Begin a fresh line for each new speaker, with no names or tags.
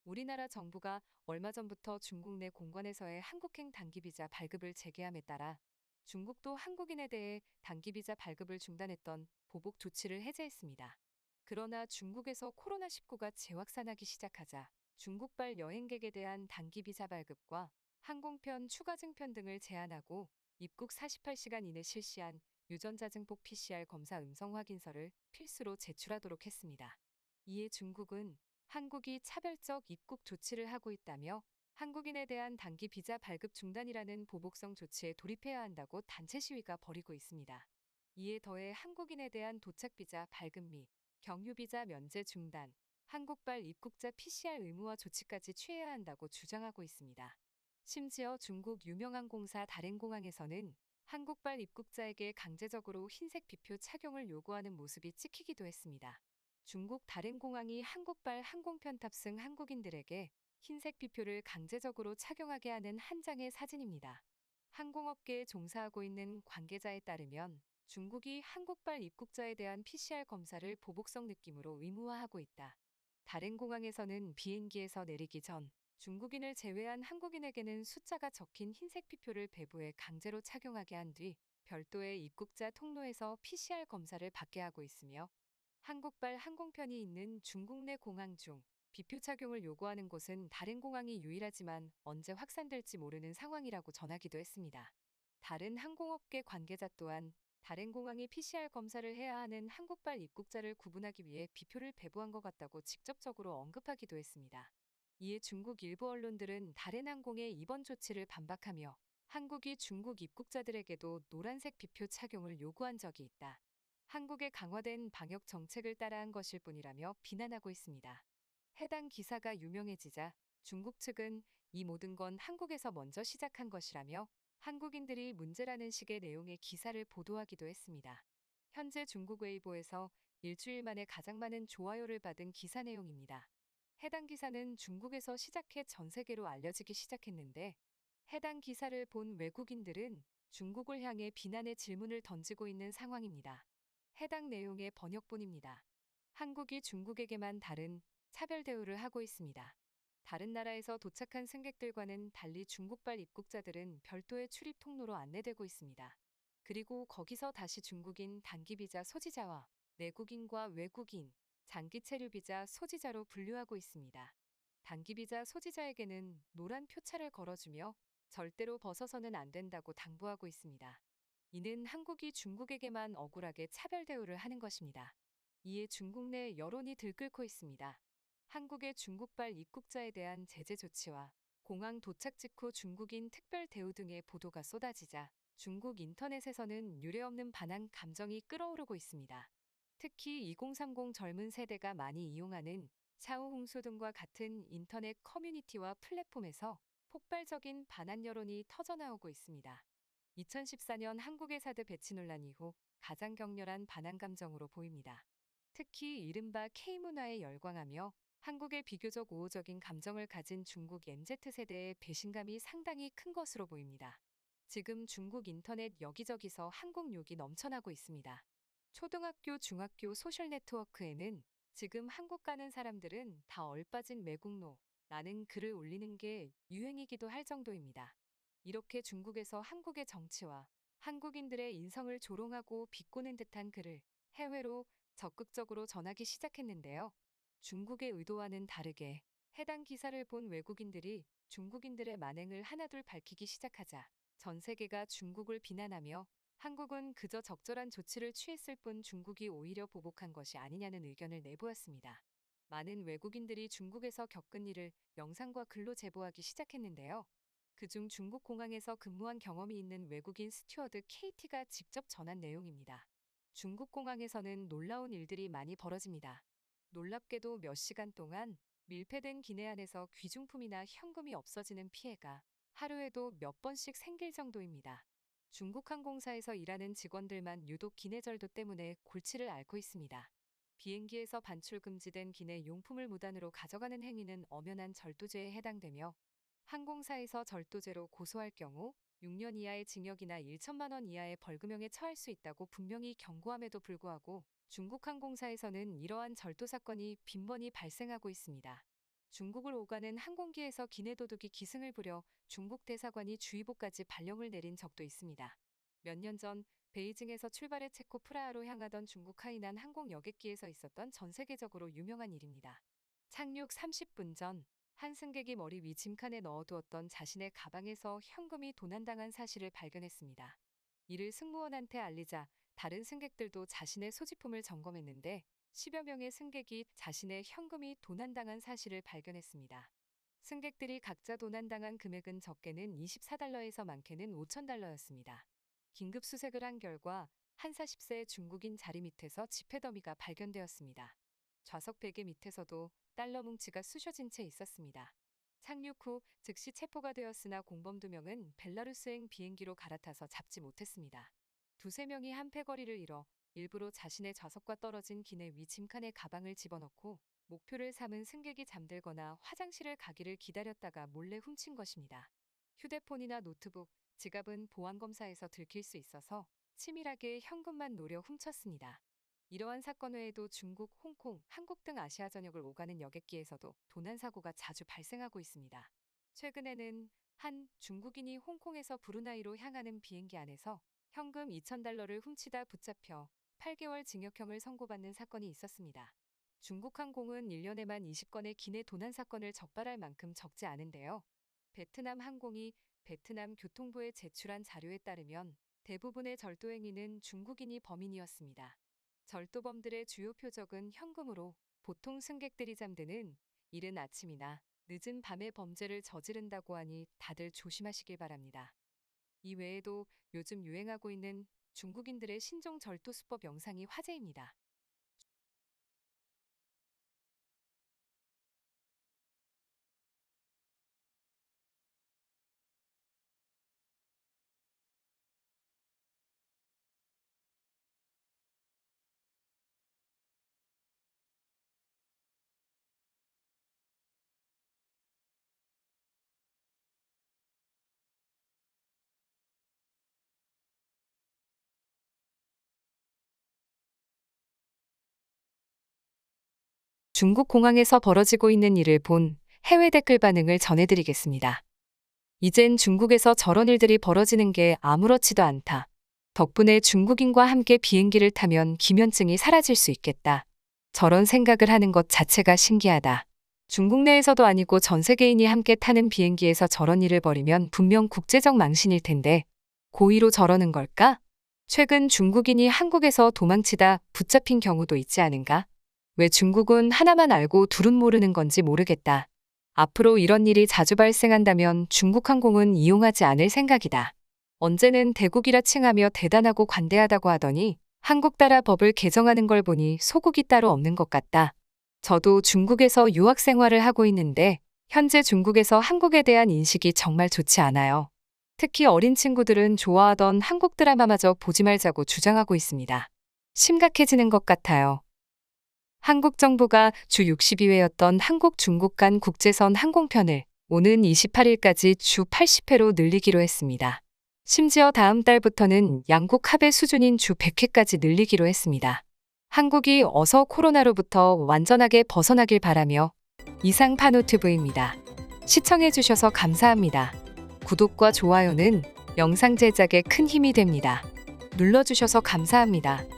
우리나라 정부가 얼마 전부터 중국 내 공관에서의 한국행 단기비자 발급을 재개함에 따라 중국도 한국인에 대해 단기비자 발급을 중단했던 보복 조치를 해제했습니다. 그러나 중국에서 코로나19가 재확산하기 시작하자 중국발 여행객에 대한 단기비자 발급과 항공편 추가 증편 등을 제한하고 입국 48시간 이내 실시한 유전자 증폭 PCR 검사 음성 확인서를 필수로 제출하도록 했습니다. 이에 중국은 한국이 차별적 입국 조치를 하고 있다며 한국인에 대한 단기 비자 발급 중단이라는 보복성 조치에 돌입해야 한다고 단체 시위가 벌이고 있습니다. 이에 더해 한국인에 대한 도착비자 발급 및 경유비자 면제 중단, 한국발 입국자 PCR 의무화 조치까지 취해야 한다고 주장하고 있습니다. 심지어 중국 유명항공사 다롄공항에서는 한국발 입국자에게 강제적으로 흰색 비표 착용을 요구하는 모습이 찍히기도 했습니다. 중국 다롄공항이 한국발 항공편 탑승 한국인들에게 흰색 비표를 강제적으로 착용하게 하는 한 장의 사진입니다. 항공업계에 종사하고 있는 관계자에 따르면 중국이 한국발 입국자에 대한 PCR 검사를 보복성 느낌으로 의무화하고 있다. 다롄공항에서는 비행기에서 내리기 전 중국인을 제외한 한국인에게는 숫자가 적힌 흰색 비표를 배부에 강제로 착용하게 한 뒤 별도의 입국자 통로에서 PCR 검사를 받게 하고 있으며 한국발 항공편이 있는 중국 내 공항 중 비표 착용을 요구하는 곳은 다롄공항이 유일하지만 언제 확산될지 모르는 상황이라고 전하기도 했습니다. 다른 항공업계 관계자 또한 다롄공항이 PCR 검사를 해야 하는 한국발 입국자를 구분하기 위해 비표를 배부한 것 같다고 직접적으로 언급하기도 했습니다. 이에 중국 일부 언론들은 다롄항공의 이번 조치를 반박하며 한국이 중국 입국자들에게도 노란색 비표 착용을 요구한 적이 있다. 한국의 강화된 방역 정책을 따라한 것일 뿐이라며 비난하고 있습니다. 해당 기사가 유명해지자 중국 측은 이 모든 건 한국에서 먼저 시작한 것이라며 한국인들이 문제라는 식의 내용의 기사를 보도하기도 했습니다. 현재 중국 웨이보에서 일주일 만에 가장 많은 좋아요를 받은 기사 내용입니다. 해당 기사는 중국에서 시작해 전 세계로 알려지기 시작했는데 해당 기사를 본 외국인들은 중국을 향해 비난의 질문을 던지고 있는 상황입니다. 해당 내용의 번역본입니다. 한국이 중국에게만 다른 차별 대우를 하고 있습니다. 다른 나라에서 도착한 승객들과는 달리 중국발 입국자들은 별도의 출입 통로로 안내되고 있습니다. 그리고 거기서 다시 중국인 단기비자 소지자와 내국인과 외국인, 장기 체류비자 소지자로 분류하고 있습니다. 단기비자 소지자에게는 노란 표차를 걸어주며 절대로 벗어서는 안 된다고 당부하고 있습니다. 이는 한국이 중국에게만 억울하게 차별 대우를 하는 것입니다. 이에 중국 내 여론이 들끓고 있습니다. 한국의 중국발 입국자에 대한 제재 조치와 공항 도착 직후 중국인 특별 대우 등의 보도가 쏟아지자 중국 인터넷에서는 유례없는 반항 감정이 끓어오르고 있습니다. 특히 2030 젊은 세대가 많이 이용하는 샤오홍수 등과 같은 인터넷 커뮤니티와 플랫폼에서 폭발적인 반한 여론이 터져나오고 있습니다. 2014년 한국의 사드 배치 논란 이후 가장 격렬한 반한 감정으로 보입니다. 특히 이른바 K문화에 열광하며 한국의 비교적 우호적인 감정을 가진 중국 MZ세대의 배신감이 상당히 큰 것으로 보입니다. 지금 중국 인터넷 여기저기서 한국 욕이 넘쳐나고 있습니다. 초등학교, 중학교 소셜 네트워크에는 지금 한국 가는 사람들은 다 얼빠진 외국노 라는 글을 올리는 게 유행이기도 할 정도입니다. 이렇게 중국에서 한국의 정치와 한국인들의 인성을 조롱하고 비꼬는 듯한 글을 해외로 적극적으로 전하기 시작했는데요. 중국의 의도와는 다르게 해당 기사를 본 외국인들이 중국인들의 만행을 하나둘 밝히기 시작하자 전 세계가 중국을 비난하며 한국은 그저 적절한 조치를 취했을 뿐 중국이 오히려 보복한 것이 아니냐는 의견을 내보았습니다. 많은 외국인들이 중국에서 겪은 일을 영상과 글로 제보하기 시작했는데요. 그중 중국 공항에서 근무한 경험이 있는 외국인 스튜어드 KT가 직접 전한 내용입니다. 중국 공항에서는 놀라운 일들이 많이 벌어집니다. 놀랍게도 몇 시간 동안 밀폐된 기내 안에서 귀중품이나 현금이 없어지는 피해가 하루에도 몇 번씩 생길 정도입니다. 중국 항공사에서 일하는 직원들만 유독 기내절도 때문에 골치를 앓고 있습니다. 비행기에서 반출 금지된 기내 용품을 무단으로 가져가는 행위는 엄연한 절도죄에 해당되며 항공사에서 절도죄로 고소할 경우 6년 이하의 징역이나 1천만 원 이하의 벌금형에 처할 수 있다고 분명히 경고함에도 불구하고 중국 항공사에서는 이러한 절도 사건이 빈번히 발생하고 있습니다. 중국을 오가는 항공기에서 기내도둑이 기승을 부려 중국 대사관이 주의보까지 발령을 내린 적도 있습니다. 몇 년 전 베이징에서 출발해 체코 프라하로 향하던 중국 하이난 항공 여객기에서 있었던 전 세계적으로 유명한 일입니다. 착륙 30분 전 한 승객이 머리 위 짐칸에 넣어두었던 자신의 가방에서 현금이 도난당한 사실을 발견했습니다. 이를 승무원한테 알리자 다른 승객들도 자신의 소지품을 점검했는데 10여 명의 승객이 자신의 현금이 도난당한 사실을 발견했습니다. 승객들이 각자 도난당한 금액은 적게는 24달러에서 많게는 5,000달러였습니다. 긴급 수색을 한 결과 한 40세 중국인 자리 밑에서 지폐 더미가 발견되었습니다. 좌석 베개 밑에서도 달러 뭉치가 쑤셔진 채 있었습니다. 착륙 후 즉시 체포가 되었으나 공범 2명은 벨라루스행 비행기로 갈아타서 잡지 못했습니다. 두세 명이 한패거리를 잃어 일부러 자신의 좌석과 떨어진 기내 위 짐칸에 가방을 집어넣고 목표를 삼은 승객이 잠들거나 화장실을 가기를 기다렸다가 몰래 훔친 것입니다. 휴대폰이나 노트북, 지갑은 보안검사에서 들킬 수 있어서 치밀하게 현금만 노려 훔쳤습니다. 이러한 사건 외에도 중국, 홍콩, 한국 등 아시아 전역을 오가는 여객기에서도 도난 사고가 자주 발생하고 있습니다. 최근에는 한 중국인이 홍콩에서 브루나이로 향하는 비행기 안에서 현금 2,000달러를 훔치다 붙잡혀 8개월 징역형을 선고받는 사건이 있었습니다. 중국 항공은 1년에만 20건의 기내 도난 사건을 적발할 만큼 적지 않은데요. 베트남 항공이 베트남 교통부에 제출한 자료에 따르면 대부분의 절도 행위는 중국인이 범인이었습니다. 절도범들의 주요 표적은 현금으로 보통 승객들이 잠드는 이른 아침이나 늦은 밤에 범죄를 저지른다고 하니 다들 조심하시길 바랍니다. 이 외에도 요즘 유행하고 있는 중국인들의 신종 절도 수법 영상이 화제입니다. 중국 공항에서 벌어지고 있는 일을 본 해외 댓글 반응을 전해드리겠습니다. 이젠 중국에서 저런 일들이 벌어지는 게 아무렇지도 않다. 덕분에 중국인과 함께 비행기를 타면 기면증이 사라질 수 있겠다. 저런 생각을 하는 것 자체가 신기하다. 중국 내에서도 아니고 전 세계인이 함께 타는 비행기에서 저런 일을 벌이면 분명 국제적 망신일 텐데 고의로 저러는 걸까? 최근 중국인이 한국에서 도망치다 붙잡힌 경우도 있지 않은가? 왜 중국은 하나만 알고 둘은 모르는 건지 모르겠다. 앞으로 이런 일이 자주 발생한다면 중국 항공은 이용하지 않을 생각이다. 언제는 대국이라 칭하며 대단하고 관대하다고 하더니 한국 따라 법을 개정하는 걸 보니 소국이 따로 없는 것 같다. 저도 중국에서 유학 생활을 하고 있는데 현재 중국에서 한국에 대한 인식이 정말 좋지 않아요. 특히 어린 친구들은 좋아하던 한국 드라마마저 보지 말자고 주장하고 있습니다. 심각해지는 것 같아요. 한국 정부가 주 62회였던 한국-중국 간 국제선 항공편을 오는 28일까지 주 80회로 늘리기로 했습니다. 심지어 다음 달부터는 양국 합의 수준인 주 100회까지 늘리기로 했습니다. 한국이 어서 코로나로부터 완전하게 벗어나길 바라며 이상 파노TV입니다. 시청해주셔서 감사합니다. 구독과 좋아요는 영상 제작에 큰 힘이 됩니다. 눌러주셔서 감사합니다.